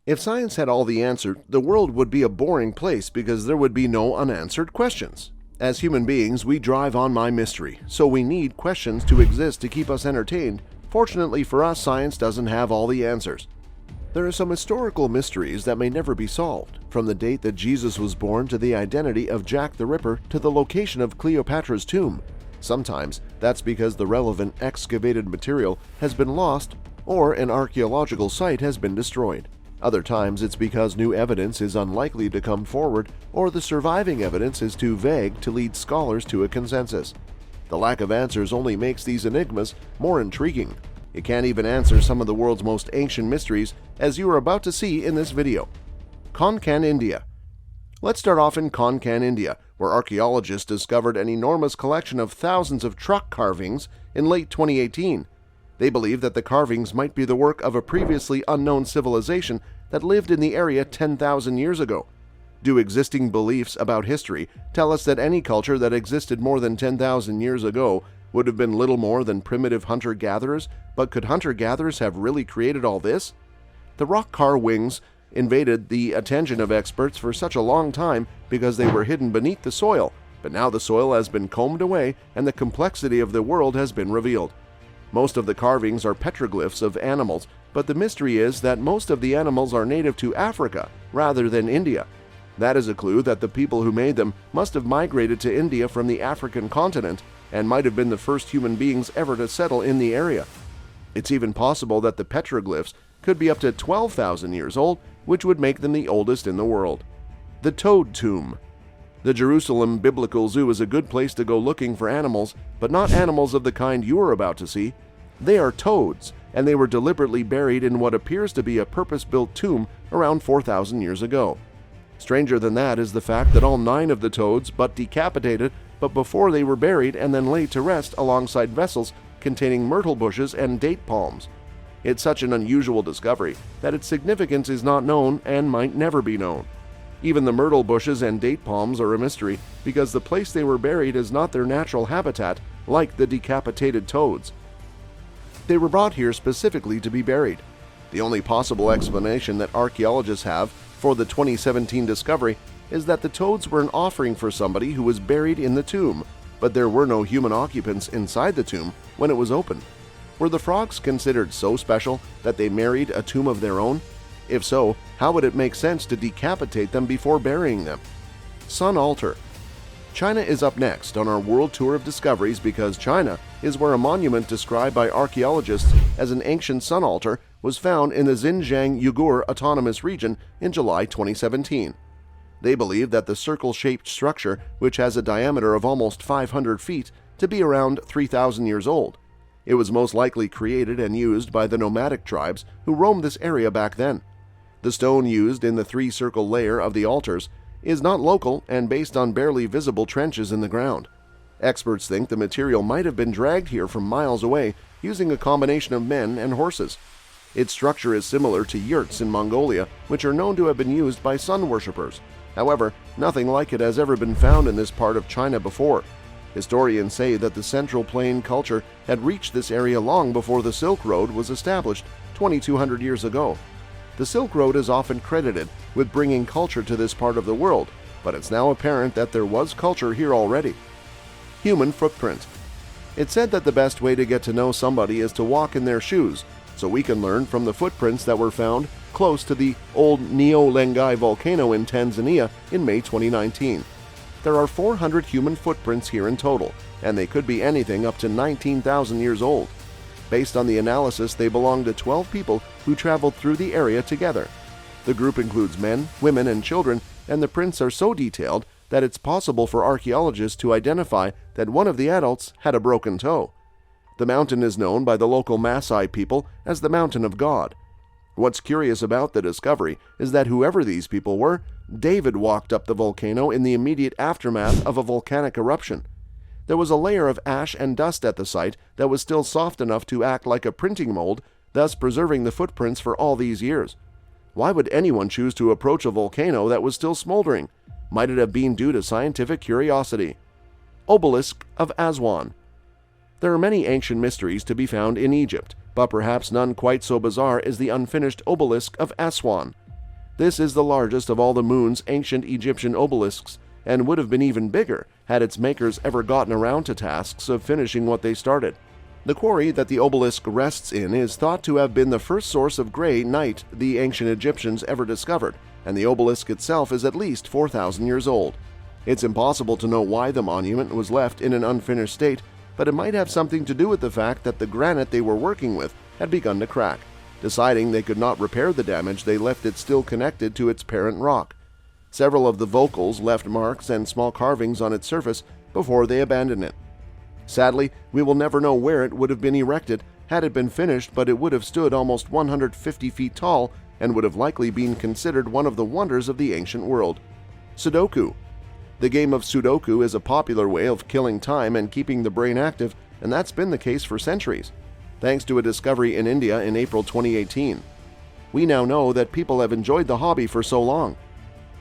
If science had all the answers, the world would be a boring place because there would be no unanswered questions. As human beings, we drive on my mystery, so we need questions to exist to keep us entertained. Fortunately for us, science doesn't have all the answers. There are some historical mysteries that may never be solved, from the date that Jesus was born to the identity of Jack the Ripper to the location of Cleopatra's tomb. Sometimes that's because the relevant excavated material has been lost or an archaeological site has been destroyed. Other times it's because new evidence is unlikely to come forward or the surviving evidence is too vague to lead scholars to a consensus. The lack of answers only makes these enigmas more intriguing. It can't even answer some of the world's most ancient mysteries, as you are about to see in this video. Konkan, India. Let's start off in Konkan, India, where archaeologists discovered an enormous collection of thousands of truck carvings in late 2018. They believe that the carvings might be the work of a previously unknown civilization that lived in the area 10,000 years ago. Do existing beliefs about history tell us that any culture that existed more than 10,000 years ago would have been little more than primitive hunter-gatherers, but could hunter-gatherers have really created all this? The rock carvings invaded the attention of experts for such a long time because they were hidden beneath the soil, but now the soil has been combed away and the complexity of the world has been revealed. Most of the carvings are petroglyphs of animals, but the mystery is that most of the animals are native to Africa rather than India. That is a clue that the people who made them must have migrated to India from the African continent and might have been the first human beings ever to settle in the area. It's even possible that the petroglyphs could be up to 12,000 years old, which would make them the oldest in the world. The Toad Tomb. The Jerusalem Biblical Zoo is a good place to go looking for animals, but not animals of the kind you are about to see. They are toads, and they were deliberately buried in what appears to be a purpose-built tomb around 4,000 years ago. Stranger than that is the fact that all 9 of the toads but decapitated but before they were buried and then laid to rest alongside vessels containing myrtle bushes and date palms. It's such an unusual discovery that its significance is not known and might never be known. Even the myrtle bushes and date palms are a mystery because the place they were buried is not their natural habitat like the decapitated toads. They were brought here specifically to be buried. The only possible explanation that archaeologists have for the 2017 discovery is that the toads were an offering for somebody who was buried in the tomb, but there were no human occupants inside the tomb when it was opened. Were the frogs considered so special that they married a tomb of their own? If so, how would it make sense to decapitate them before burying them? Sun altar. China is up next on our world tour of discoveries because China is where a monument described by archaeologists as an ancient sun altar was found in the Xinjiang Uyghur Autonomous Region in July 2017. They believe that the circle-shaped structure, which has a diameter of almost 500 feet, to be around 3,000 years old. It was most likely created and used by the nomadic tribes who roamed this area back then. The stone used in the 3-circle layer of the altars is not local and based on barely visible trenches in the ground. Experts think the material might have been dragged here from miles away using a combination of men and horses. Its structure is similar to yurts in Mongolia, which are known to have been used by sun worshippers. However, nothing like it has ever been found in this part of China before. Historians say that the Central Plain culture had reached this area long before the Silk Road was established 2,200 years ago. The Silk Road is often credited with bringing culture to this part of the world, but it's now apparent that there was culture here already. Human footprint. It's said that the best way to get to know somebody is to walk in their shoes, so we can learn from the footprints that were found close to the old Neo-Lengai volcano in Tanzania in May 2019. There are 400 human footprints here in total, and they could be anything up to 19,000 years old. Based on the analysis, they belong to 12 people who traveled through the area together. The group includes men, women, and children, and the prints are so detailed that it's possible for archaeologists to identify that one of the adults had a broken toe. The mountain is known by the local Maasai people as the Mountain of God. What's curious about the discovery is that whoever these people were, David walked up the volcano in the immediate aftermath of a volcanic eruption. There was a layer of ash and dust at the site that was still soft enough to act like a printing mold, thus preserving the footprints for all these years. Why would anyone choose to approach a volcano that was still smoldering? Might it have been due to scientific curiosity? Obelisk of Aswan. There are many ancient mysteries to be found in Egypt, but perhaps none quite so bizarre as the unfinished obelisk of Aswan. This is the largest of all the moon's ancient Egyptian obelisks, and would have been even bigger had its makers ever gotten around to tasks of finishing what they started. The quarry that the obelisk rests in is thought to have been the first source of granite the ancient Egyptians ever discovered, and the obelisk itself is at least 4,000 years old. It's impossible to know why the monument was left in an unfinished state, but it might have something to do with the fact that the granite they were working with had begun to crack. Deciding they could not repair the damage, they left it still connected to its parent rock. Several of the vocals left marks and small carvings on its surface before they abandoned it. Sadly, we will never know where it would have been erected had it been finished, but it would have stood almost 150 feet tall and would have likely been considered one of the wonders of the ancient world. Sudoku. The game of Sudoku is a popular way of killing time and keeping the brain active, and that's been the case for centuries, thanks to a discovery in India in April 2018. We now know that people have enjoyed the hobby for so long.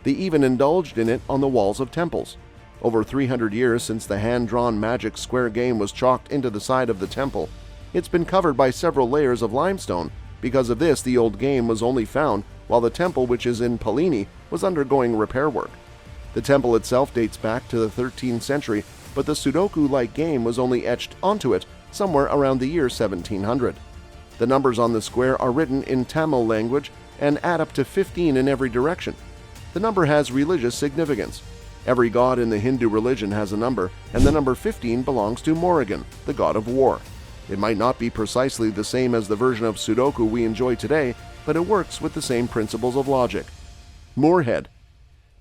They even indulged in it on the walls of temples. Over 300 years since the hand-drawn magic square game was chalked into the side of the temple, it's been covered by several layers of limestone. Because of this, the old game was only found while the temple, which is in Palini, was undergoing repair work. The temple itself dates back to the 13th century, but the Sudoku-like game was only etched onto it somewhere around the year 1700. The numbers on the square are written in Tamil language and add up to 15 in every direction. The number has religious significance. Every god in the Hindu religion has a number, and the number 15 belongs to Morrigan, the god of war. It might not be precisely the same as the version of Sudoku we enjoy today, but it works with the same principles of logic. Moorhead.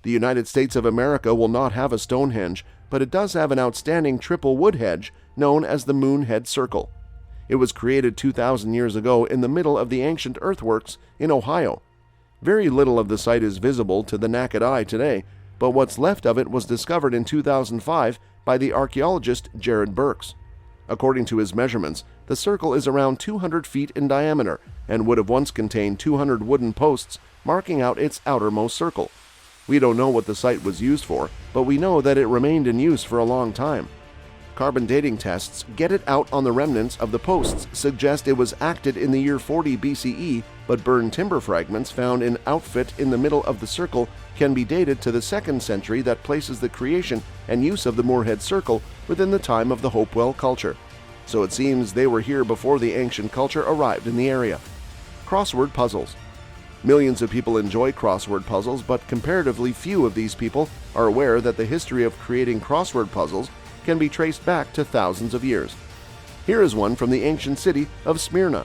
The United States of America will not have a Stonehenge, but it does have an outstanding triple wood hedge known as the Moonhead Circle. It was created 2,000 years ago in the middle of the ancient earthworks in Ohio. Very little of the site is visible to the naked eye today, but what's left of it was discovered in 2005 by the archaeologist Jared Burks. According to his measurements, the circle is around 200 feet in diameter and would have once contained 200 wooden posts marking out its outermost circle. We don't know what the site was used for, but we know that it remained in use for a long time. Carbon dating tests get it out on the remnants of the posts suggest it was acted in the year 40 BCE, but burned timber fragments found in outfit in the middle of the circle can be dated to the 2nd century. That places the creation and use of the Moorhead Circle within the time of the Hopewell culture. So it seems they were here before the ancient culture arrived in the area. Crossword puzzles. Millions of people enjoy crossword puzzles, but comparatively few of these people are aware that the history of creating crossword puzzles can be traced back to thousands of years. Here is one from the ancient city of Smyrna.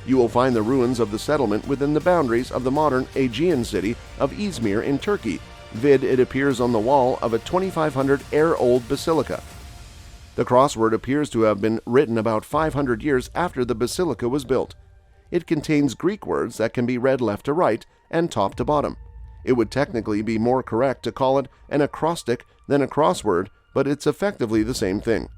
You will find the ruins of the settlement within the boundaries of the modern Aegean city of Izmir in Turkey, it appears on the wall of a 2,500-year-old basilica. The crossword appears to have been written about 500 years after the basilica was built. It contains Greek words that can be read left to right and top to bottom. It would technically be more correct to call it an acrostic than a crossword, but it's effectively the same thing.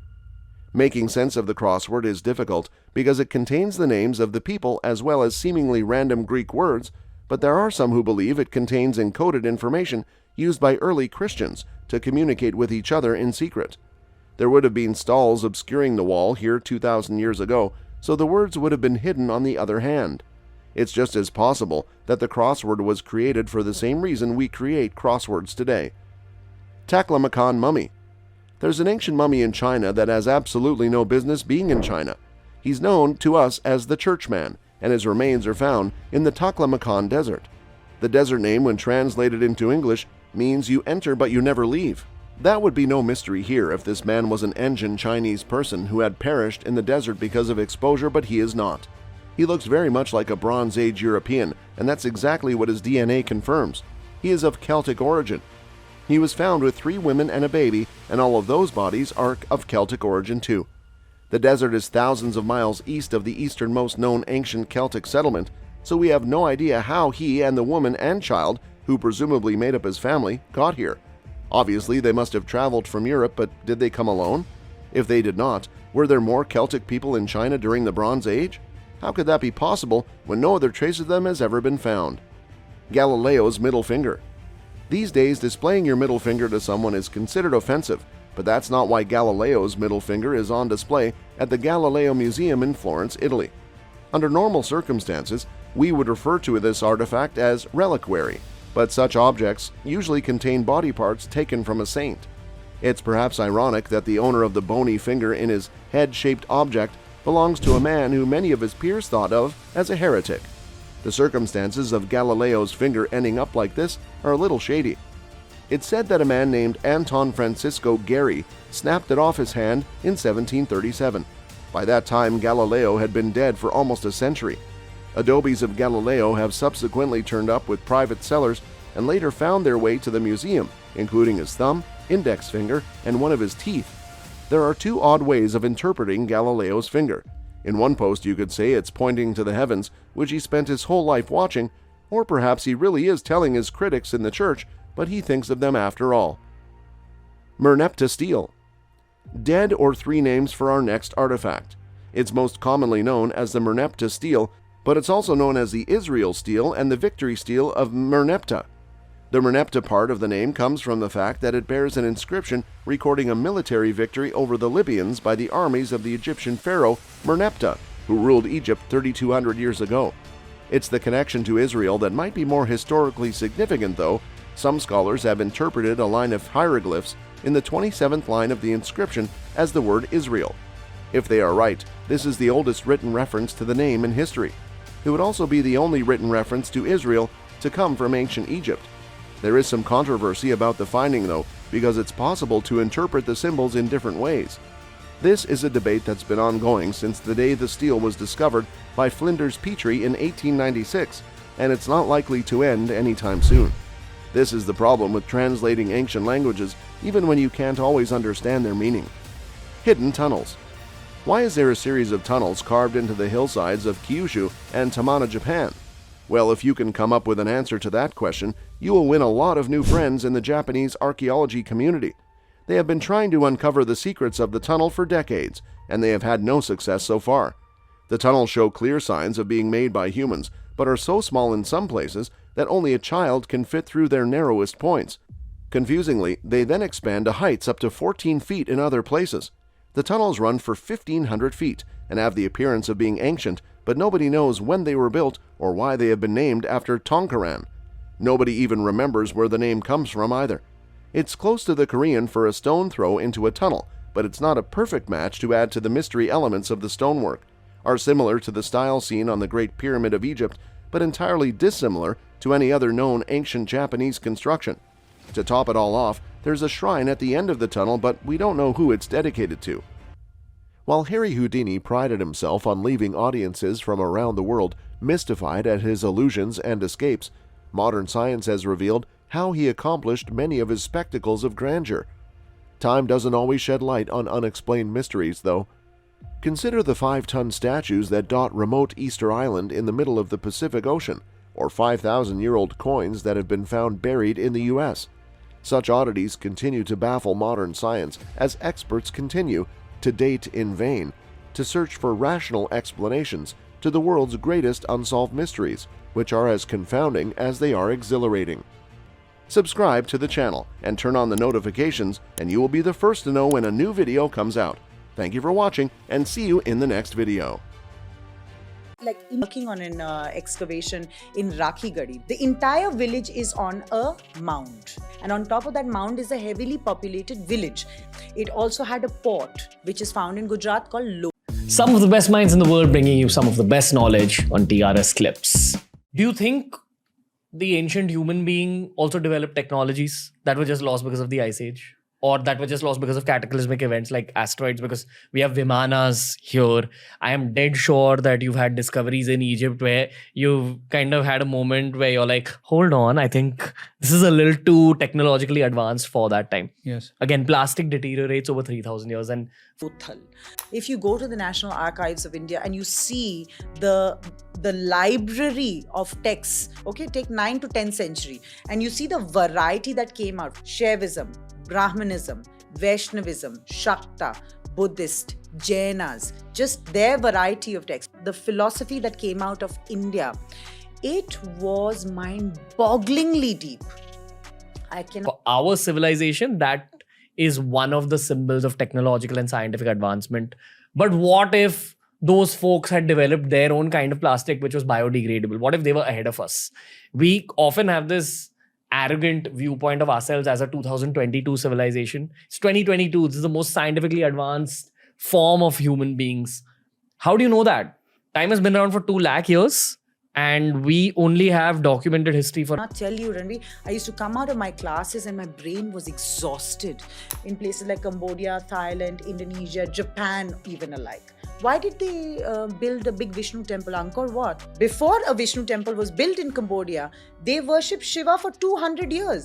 Making sense of the crossword is difficult because it contains the names of the people as well as seemingly random Greek words, but there are some who believe it contains encoded information used by early Christians to communicate with each other in secret. There would have been stalls obscuring the wall here 2,000 years ago, so the words would have been hidden on the other hand. It's just as possible that the crossword was created for the same reason we create crosswords today. Taklamakan mummy. There's an ancient mummy in China that has absolutely no business being in China. He's known to us as the Churchman, and his remains are found in the Taklamakan Desert. The desert name, when translated into English, means you enter but you never leave. That would be no mystery here if this man was an ancient Chinese person who had perished in the desert because of exposure, but he is not. He looks very much like a Bronze Age European, and that's exactly what his DNA confirms. He is of Celtic origin. He was found with 3 women and a baby, and all of those bodies are of Celtic origin too. The desert is thousands of miles east of the easternmost known ancient Celtic settlement, so we have no idea how he and the woman and child, who presumably made up his family, got here. Obviously, they must have traveled from Europe, but did they come alone? If they did not, were there more Celtic people in China during the Bronze Age? How could that be possible when no other trace of them has ever been found? Galileo's middle finger. These days, displaying your middle finger to someone is considered offensive, but that's not why Galileo's middle finger is on display at the Galileo Museum in Florence, Italy. Under normal circumstances, we would refer to this artifact as reliquary, but such objects usually contain body parts taken from a saint. It's perhaps ironic that the owner of the bony finger in his head-shaped object belongs to a man who many of his peers thought of as a heretic. The circumstances of Galileo's finger ending up like this are a little shady. It's said that a man named Anton Francisco Gary snapped it off his hand in 1737. By that time, Galileo had been dead for almost a century. Adobes of Galileo have subsequently turned up with private sellers and later found their way to the museum, including his thumb, index finger, and one of his teeth. There are two odd ways of interpreting Galileo's finger. In one post you could say it's pointing to the heavens, which he spent his whole life watching, or perhaps he really is telling his critics in the church, but he thinks of them after all. Merneptah stele. Dead or three names for our next artifact. It's most commonly known as the Merneptah stele, but it's also known as the Israel stele and the victory stele of Merneptah. The Merneptah part of the name comes from the fact that it bears an inscription recording a military victory over the Libyans by the armies of the Egyptian pharaoh Merneptah, who ruled Egypt 3,200 years ago. It's the connection to Israel that might be more historically significant, though. Some scholars have interpreted a line of hieroglyphs in the 27th line of the inscription as the word Israel. If they are right, this is the oldest written reference to the name in history. It would also be the only written reference to Israel to come from ancient Egypt. There is some controversy about the finding, though, because it's possible to interpret the symbols in different ways. This is a debate that's been ongoing since the day the stele was discovered by Flinders Petrie in 1896, and it's not likely to end anytime soon. This is the problem with translating ancient languages, even when you can't always understand their meaning. Hidden tunnels. Why is there a series of tunnels carved into the hillsides of Kyushu and Tamana, Japan? Well, if you can come up with an answer to that question, you will win a lot of new friends in the Japanese archaeology community. They have been trying to uncover the secrets of the tunnel for decades, and they have had no success so far. The tunnels show clear signs of being made by humans, but are so small in some places that only a child can fit through their narrowest points. Confusingly, they then expand to heights up to 14 feet in other places. The tunnels run for 1,500 feet and have the appearance of being ancient, but nobody knows when they were built or why they have been named after Tongkaran. Nobody even remembers where the name comes from either. It's close to the Korean for a stone throw into a tunnel, but it's not a perfect match to add to the mystery elements of the stonework, are similar to the style seen on the Great Pyramid of Egypt, but entirely dissimilar to any other known ancient Japanese construction. To top it all off, there's a shrine at the end of the tunnel, but we don't know who it's dedicated to. While Harry Houdini prided himself on leaving audiences from around the world mystified at his illusions and escapes, modern science has revealed how he accomplished many of his spectacles of grandeur. Time doesn't always shed light on unexplained mysteries, though. Consider the 5-ton statues that dot remote Easter Island in the middle of the Pacific Ocean, or 5,000-year-old coins that have been found buried in the U.S. Such oddities continue to baffle modern science as experts continue, to date in vain, to search for rational explanations to the world's greatest unsolved mysteries, which are as confounding as they are exhilarating. Subscribe to the channel and turn on the notifications, and you will be the first to know when a new video comes out. Thank you for watching, and see you in the next video. Like working on an excavation in Rakhigadi. The entire village is on a mound, and on top of that mound is a heavily populated village. It also had a port which is found in Gujarat called Lo. Some of the best minds in the world bringing you some of the best knowledge on TRS Clips. Do you think the ancient human being also developed technologies that were just lost because of the Ice Age? Or that were just lost because of cataclysmic events like asteroids, because we have Vimanas here. I am dead sure that you've had discoveries in Egypt where you've kind of had a moment where you're like, hold on, I think this is a little too technologically advanced for that time. Yes. Again, plastic deteriorates over 3,000 years. And If you go to the National Archives of India and you see the library of texts, okay, take 9th to 10th century, and you see the variety that came out, Shaivism, Brahmanism, Vaishnavism, Shakta, Buddhist, Jainas, just their variety of texts. The philosophy that came out of India, it was mind-bogglingly deep. For our civilization, that is one of the symbols of technological and scientific advancement. But what if those folks had developed their own kind of plastic which was biodegradable? What if they were ahead of us? We often have this arrogant viewpoint of ourselves as a 2022 civilization. It's 2022. This is the most scientifically advanced form of human beings. How do you know that? Time has been around for 2 lakh years and we only have documented history for... I'll tell you, Ranveer, I used to come out of my classes and my brain was exhausted in places like Cambodia, Thailand, Indonesia, Japan, even alike. Why did they build a big Vishnu temple, Angkor Wat? Before a Vishnu temple was built in Cambodia, they worshipped Shiva for 200 years.